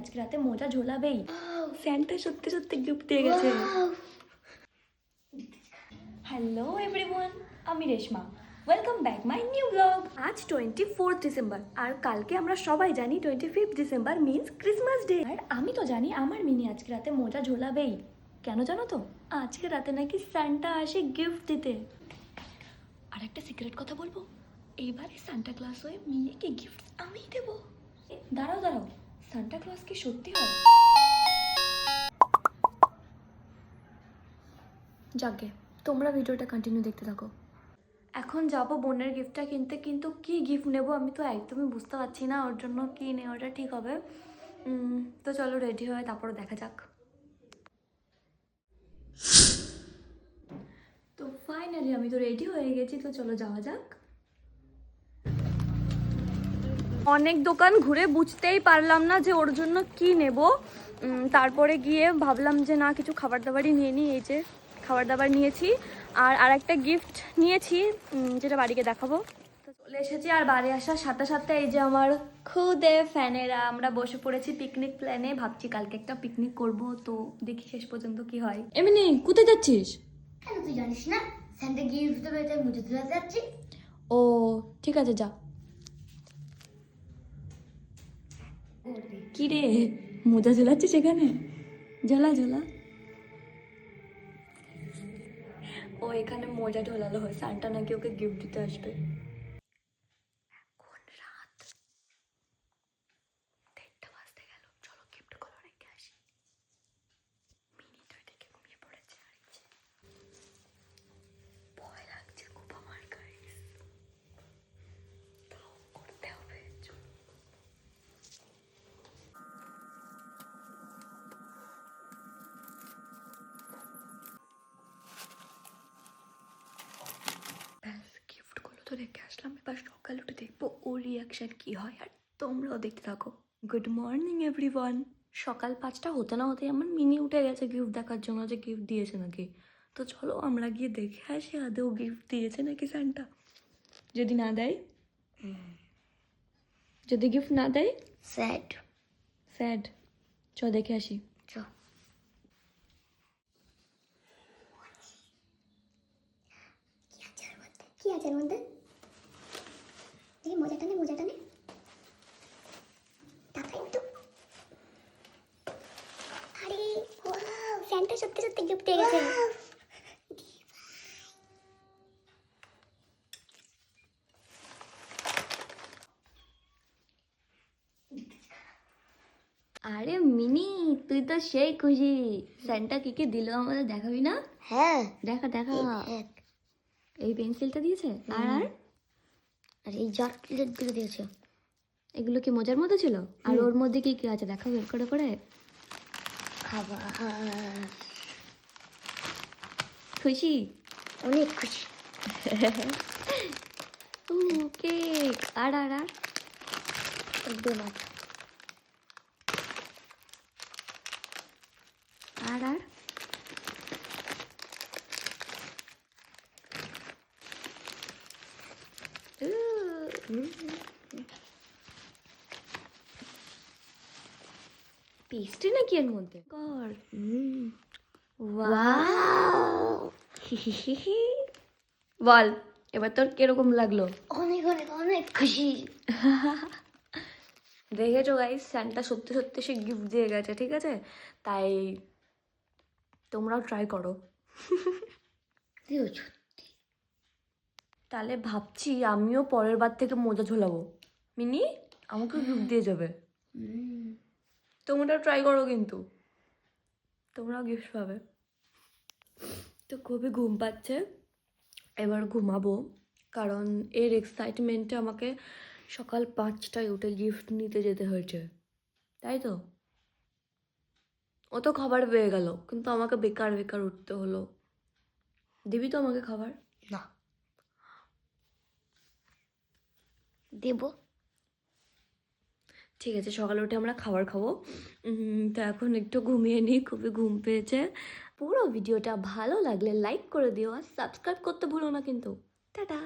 আজকে রাতে মজা ঝোলাবেই। স্যান্টা সত্যি সত্যি গিফট দিয়ে গেছে। হ্যালো এভরিওয়ান, আমি Reshma. Welcome back my new blog. আজ 24 ডিসেম্বর আর কালকে আমরা সবাই জানি 25 ডিসেম্বর মিন্স ক্রিসমাস ডে। আর আমি তো জানি আমার মিনি আজকে রাতে মজা ঝোলাবেই। কেন জানো তো? আজকে রাতে নাকি সান্টা আসে গিফট দিতে। আর একটা সিক্রেট কথা বলবো, এবারে সান্টা ক্লজ হয়ে মিনিকে গিফট আমিই দেবো। দাঁড়াও দাঁড়াও, সান্টা ক্লজ কি সত্যি হয়? যাকে তোমরা ভিডিওটা কন্টিনিউ দেখতে থাকো। এখন যাবো বোনের গিফটটা কিনতে, কিন্তু কি গিফট নেব আমি তো একদমই বুঝতে পারছি না। ওর জন্য কি নেওয়াটা ঠিক হবে। তো চলো রেডি হয়ে তারপরে দেখা যাক। তো ফাইনালি আমি তো রেডি হয়ে গেছি, তো চলো যাওয়া যাক। অনেক দোকান ঘুরে বুঝতেই পারলাম না যে ওর জন্য কি নেব। তারপরে গিয়ে ভাবলাম যে না, কিছু খাবার দাবারই নিয়ে নিই। এই যে খাবার দাবার নিয়েছি, আর একটা গিফট নিয়েছি যেটা বাড়িকে দেখাবো। তো চলে এসেছি, আর বাড়ি আসার সাথে সাথে এই যে আমার খুদে ফ্যানেরা আমরা বসে পড়েছি পিকনিক প্ল্যানে। ভাবছি কালকে একটা পিকনিক করব, তো দেখি শেষ পর্যন্ত কি হয়। এমনি কোথায় যাচ্ছিস? কেন তুই জানিস না স্যান্টা গিফট দেবে, তাই মুজে ধুলাতে যাচ্ছি। ও ঠিক আছে, যা। কি রে, মোজা ঝোলাচ্ছিস এখানে? ঝোলা ঝোলা। ও এখানে মোজা ঝোলালো হয়, সান্টা নাকি ওকে গিফট দিতে আসবে। এখন রাত 1:30 বাজতে গেল, চলো গিফট গুলো রেখে আসি। মিনি তো এদিকে ঘুমিয়ে পড়েছে, আর এই যে ভয় লাগছে খুব আমার গাইস, তাও করতে হবে। চলো। ব্যাস গিফটগুলো তো রেখে আসলাম, এবার সকালে উঠে দেখবো ওর রিয়াকশন কি হয়, আর তোমরাও দেখতে থাকো। Good morning everyone. সকাল 5টা হতে না হতেই আমার মিনি উঠে গেছে গিফট দেখার জন্য, যে গিফট দিয়েছে নাকি। তো চলো আমরা গিয়ে দেখে আসি আদৌ গিফট দিয়েছে নাকি সান্টা। যদি না দেয়, যদি গিফট না দেয়, স্যাড। স্যাড। চ দেখে আসি। চ। কি আছে এর মধ্যে? দেখি মজাটা নে, মজাটা নে। তাকাই তো। আরে ওয়াও, স্যান্টা সত্যি সত্যি গিফট দিয়ে গেছে। আরে মিনি, তুই তো সেই খুশি। সান্টা কি কি দিল আমাদের দেখাবি না? হ্যাঁ, দেখা দেখা। দেখ। এই পেন্সিলটা দিয়েছে, আর আর আর এই চকলেট গুলো দিয়েছে। এগুলো কি মজার মতো ছিল? আর ওর মধ্যে কি কি আছে দেখা বের করে করে। খাবার। খুশি? অনেক খুশি। ও কেক। আর আর আর ডোনাট। আর আর পেস্ট্রি নাকি এর মধ্যে? কর। ওয়াও। বল এবার তোর কিরকম লাগলো? অনেক অনেক অনেক খুশি। দেখেছো গাইস, স্যান্টা সত্যি সত্যি সে গিফট দিয়ে গেছে, ঠিক আছে? তাই তোমরাও ট্রাই করো। তাহলে ভাবছি আমিও পরের বার থেকে মোজা ঝোলাবো। মিনি আমাকেও গিফট দিয়ে যাবে। তোমরাও ট্রাই করো, কিন্তু তোমরাও গিফট পাবে। তো খুবই ঘুম পাচ্ছে, এবার ঘুমাবো, কারণ এর এক্সাইটমেন্টে আমাকে সকাল 5টায় উঠে গিফট নিতে যেতে হয়েছে, তাই তো? ও তো খাবার পেয়ে গেল, কিন্তু আমাকে বেকার বেকার উঠতে হলো। দিবি তো আমাকে খাবার? না, দেব। ঠিক আছে, সকালে উঠে আমরা খাবার খাবো। তো এখন একটু ঘুমিয়ে নিই, খুবই ঘুম পেয়েছে। পুরো ভিডিওটা ভালো লাগলে লাইক করে দিও, আর সাবস্ক্রাইব করতে ভুলো না কিন্তু। টাটা।